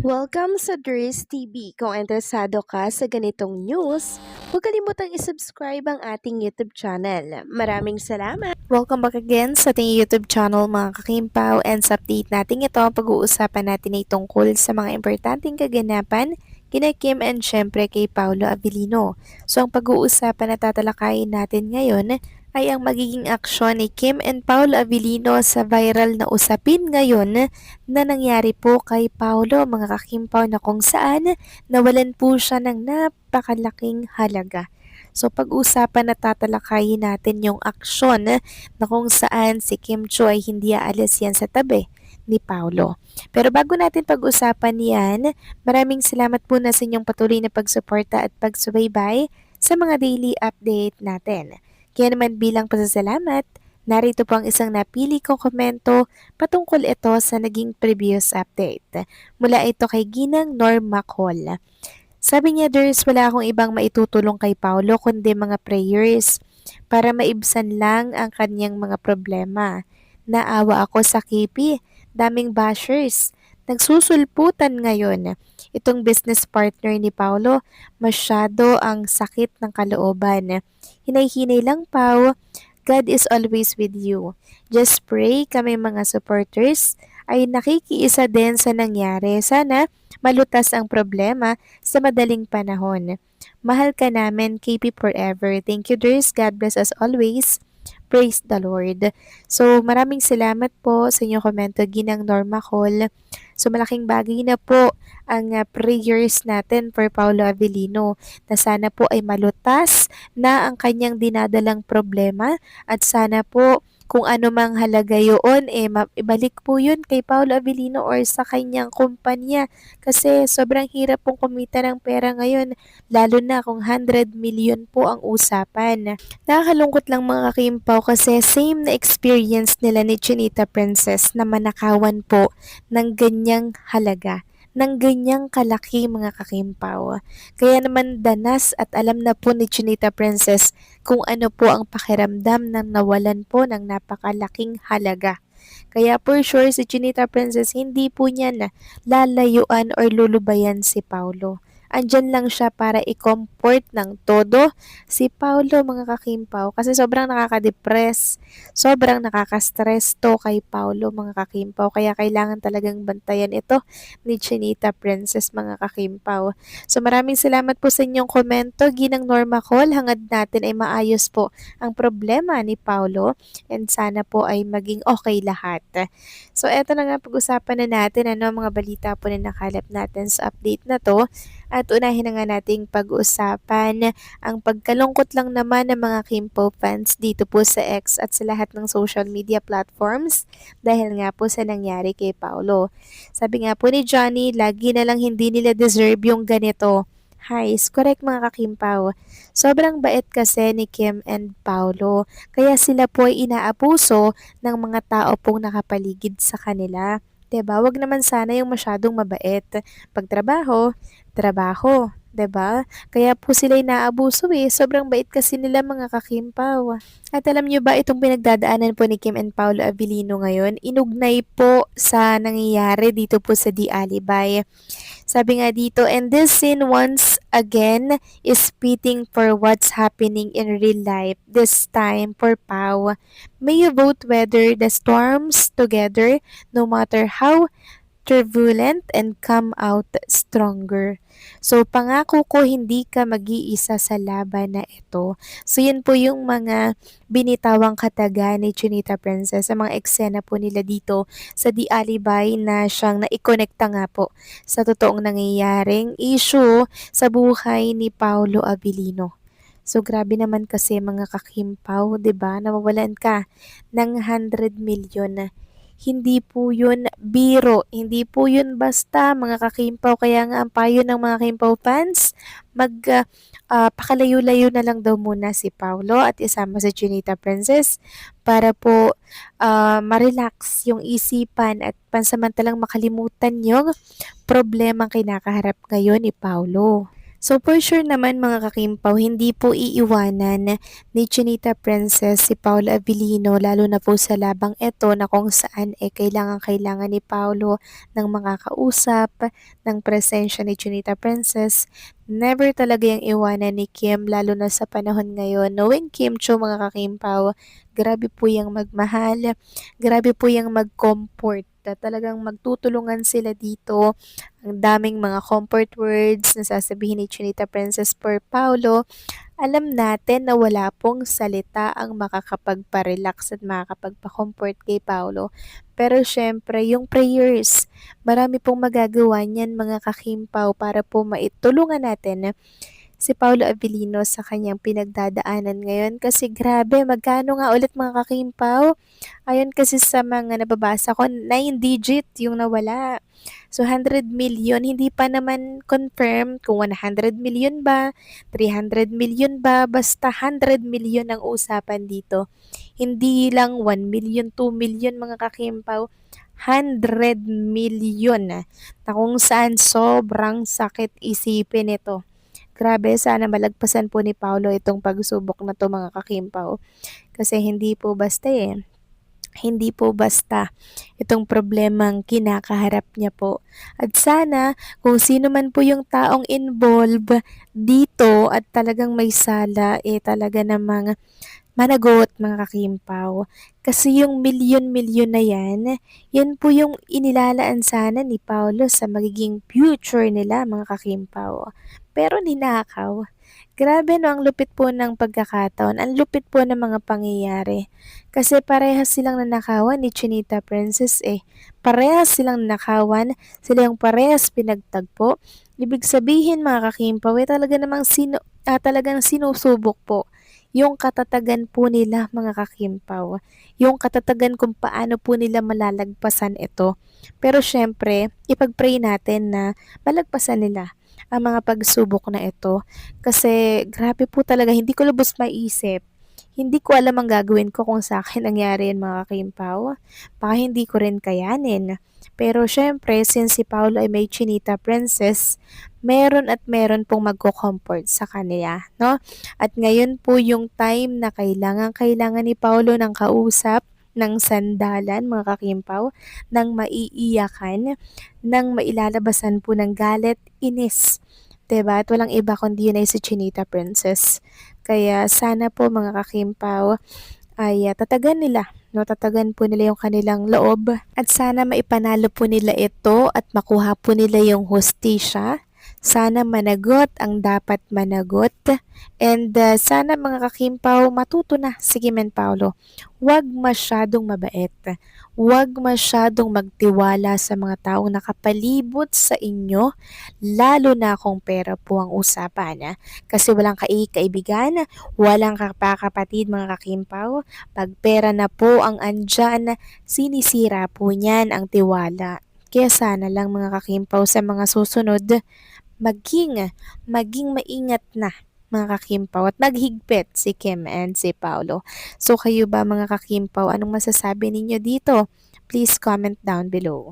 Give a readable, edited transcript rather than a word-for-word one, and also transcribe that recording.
Welcome sa Dries TV. Kung interesado ka sa ganitong news, huwag kalimutang isubscribe ang ating YouTube channel. Maraming salamat! Welcome back again sa ating YouTube channel mga kakimpaw, and sa update natin ito, pag-uusapan natin ay tungkol sa mga importanteng kaganapan kina Kim and syempre kay Paolo Abilino. So ang pag-uusapan na tatalakayin natin ngayon ay ang magiging aksyon ni Kim and Paolo Abilino sa viral na usapin ngayon na nangyari po kay Paolo, mga kakimpaw, na kung saan nawalan po siya ng napakalaking halaga. So pag-usapan na tatalakayin natin yung aksyon na kung saan si Kim Cho ay hindi aalis yan sa tabi ni Paolo. Pero bago natin pag-usapan yan, maraming salamat po na sa inyong patuloy na pagsuporta at pagsubaybay sa mga daily update natin. Kaya naman bilang pasasalamat, narito po ang isang napili kong komento patungkol ito sa naging previous update. Mula ito kay Ginang Norma Col. Sabi niya, "There's wala akong ibang maitutulong kay Paolo kundi mga prayers para maibsan lang ang kanyang mga problema. Naawa ako sa KP, daming bashers. Nagsusulputan ngayon. Itong business partner ni Paolo, masyado ang sakit ng kalooban. Hinay-hinay lang, Pao. God is always with you. Just pray kami mga supporters ay nakikiisa din sa nangyari. Sana malutas ang problema sa madaling panahon. Mahal ka namin, KP forever. Thank you, Ders. God bless us always. Praise the Lord." So, maraming salamat po sa inyong komento, Ginang Norma Col. So, malaking bagay na po ang prayers natin for Paolo Avellino na sana po ay malutas na ang kanyang dinadalang problema at sana po kung ano mang halaga yun, ibalik po yun kay Paolo Avellino or sa kanyang kumpanya kasi sobrang hirap pong kumita ng pera ngayon, lalo na kung 100 million po ang usapan. Nakakalungkot lang mga kimpaw kasi same na experience nila ni Chinita Princess na manakawan po ng ganyang halaga, ng ganyang kalaki mga kakimpaw. Kaya naman danas at alam na po ni Chinita Princess kung ano po ang pakiramdam ng nawalan po ng napakalaking halaga. Kaya for sure si Chinita Princess hindi po niya na lalayuan or lulubayan si Paulo. Andyan lang siya para i-comfort ng todo si Paulo mga kakimpaw kasi sobrang nakaka-depress, sobrang nakaka-stress to kay Paulo mga kakimpaw kaya kailangan talagang bantayan ito ni Chinita Princess mga kakimpaw. So maraming salamat po sa inyong komento, Ginang Norma Col. Hangad natin ay maayos po ang problema ni Paulo and sana po ay maging okay lahat. So eto na nga, pag-usapan na natin mga balita po na nakalap natin sa update na to. At unahin na nga nating pag-usapan ang pagkalungkot lang naman ng mga Kimpo fans dito po sa X at sa lahat ng social media platforms dahil nga po sa nangyari kay Paolo. Sabi nga po ni Johnny, lagi na lang hindi nila deserve yung ganito. Highs, correct mga kakimpaw. Sobrang bait kasi ni Kim and Paolo, kaya sila po ay inaabuso ng mga tao pong nakapaligid sa kanila. 'Di ba? Wag naman sana yung masyadong mabait. Pagtrabaho, trabaho, 'di ba? Kaya po sila inaabuso sobrang bait kasi nila mga kakimpaw. At alam niyo ba itong pinagdadaanan po ni Kim and Paolo Avellino ngayon, inugnay po sa nangyayari dito po sa The Alibay. Sabi nga dito, "And this scene once again is fitting for what's happening in real life, this time for Pau. May you both weather the storms together, no matter how turbulent, and come out stronger." So, pangako ko hindi ka mag-iisa sa laban na ito. So, yun po yung mga binitawang kataga ni Chinita Princess sa mga eksena po nila dito sa The Alibay na siyang naikonekta nga po sa totoong nangyayaring issue sa buhay ni Paolo Abilino. So, grabe naman kasi mga kakimpaw, 'di ba? Nawawalan ka ng 100 million. Hindi po yun biro, hindi po yun basta mga kakimpaw. Kaya nga ang payo ng mga Kimpaw fans, pakalayo-layo na lang daw muna si Paulo at isama si Chinita Princess para po ma-relax yung isipan at pansamantalang makalimutan yung problemang kinakaharap ngayon ni Paulo. So for sure naman mga kakimpaw, hindi po iiwanan ni Chinita Princess si Paolo Abilino lalo na po sa labang eto na kung saan kailangan ni Paolo ng makakausap, ng presensya ni Chinita Princess. Never talaga yung iwanan ni Kim lalo na sa panahon ngayon. Knowing Kim Cho mga kakimpaw, grabe po yung magmahal, grabe po yung mag-comfort. Talagang magtutulungan sila dito, ang daming mga comfort words na sasabihin ni Chinita Princess per Paulo. Alam natin na wala pong salita ang makakapagpa-relax at makakapagpa-comfort kay Paulo. Pero syempre, yung prayers, marami pong magagawa niyan mga kakimpaw para po maitulungan natin si Paulo Abilino sa kanyang pinagdadaanan ngayon. Kasi grabe, magkano nga ulit mga kakimpaw? Ayon kasi sa mga nababasa ko, 9 digit yung nawala. So 100 million, hindi pa naman confirm kung 100 million ba, 300 million ba, basta 100 million ang usapan dito. Hindi lang 1 million, 2 million mga kakimpaw, 100 million na kung saan sobrang sakit isipin ito. Grabe, sana malagpasan po ni Paulo itong pagsubok na to mga kakimpaw. Kasi hindi po basta hindi po basta itong problemang kinakaharap niya po. At sana kung sino man po yung taong involved dito at talagang may sala, talaga namang managot mga kakimpaw. Kasi yung milyon-milyon na yan po yung inilalaan sana ni Paulo sa magiging future nila mga kakimpaw. Pero ninakaw. Grabe no, ang lupit po ng pagkakataon, ang lupit po ng mga pangyayari. Kasi parehas silang nanakawan ni Chinita Princess Parehas silang nanakawan, sila yung parehas pinagtagpo. Ibig sabihin mga kakimpaw, talaga namang talagang sinusubok po yung katatagan po nila mga kakimpaw. Yung katatagan kung paano po nila malalagpasan ito. Pero syempre, ipag-pray natin na malagpasan nila ang mga pagsubok na ito. Kasi grabe po talaga, hindi ko lubos maisip. Hindi ko alam ang gagawin ko kung sa akin nangyari yan mga kakimpaw. Baka hindi ko rin kayanin. Pero syempre, since si Paolo ay may Chinita Princess, meron at meron pong magko-comfort sa kanila, no? At ngayon po yung time na kailangan ni Paolo ng kausap, ng sandalan, mga kakimpaw, ng maiiyakan, ng mailalabasan po ng galit, inis. 'Di ba? At walang iba kundi yun ay si Chinita Princess. Kaya sana po mga kakimpaw ay tatagan nila, no? Tatagan po nila yung kanilang loob at sana maipanalo po nila ito at makuha po nila yung hustisya. Sana managot ang dapat managot. And sana mga kakimpaw matuto na si Kim and Paolo. Huwag masyadong mabait. Huwag masyadong magtiwala sa mga taong nakapalibot sa inyo, lalo na kung pera po ang usapan. Kasi walang kaibigan, walang kapakapatid mga kakimpaw. Pag pera na po ang andyan, sinisira po niyan ang tiwala. Kaya sana lang mga kakimpaw sa mga susunod, maging maingat na mga kakimpaw at maghigpit si Kim and si Paolo. So kayo ba mga kakimpaw, anong masasabi ninyo dito? Please comment down below.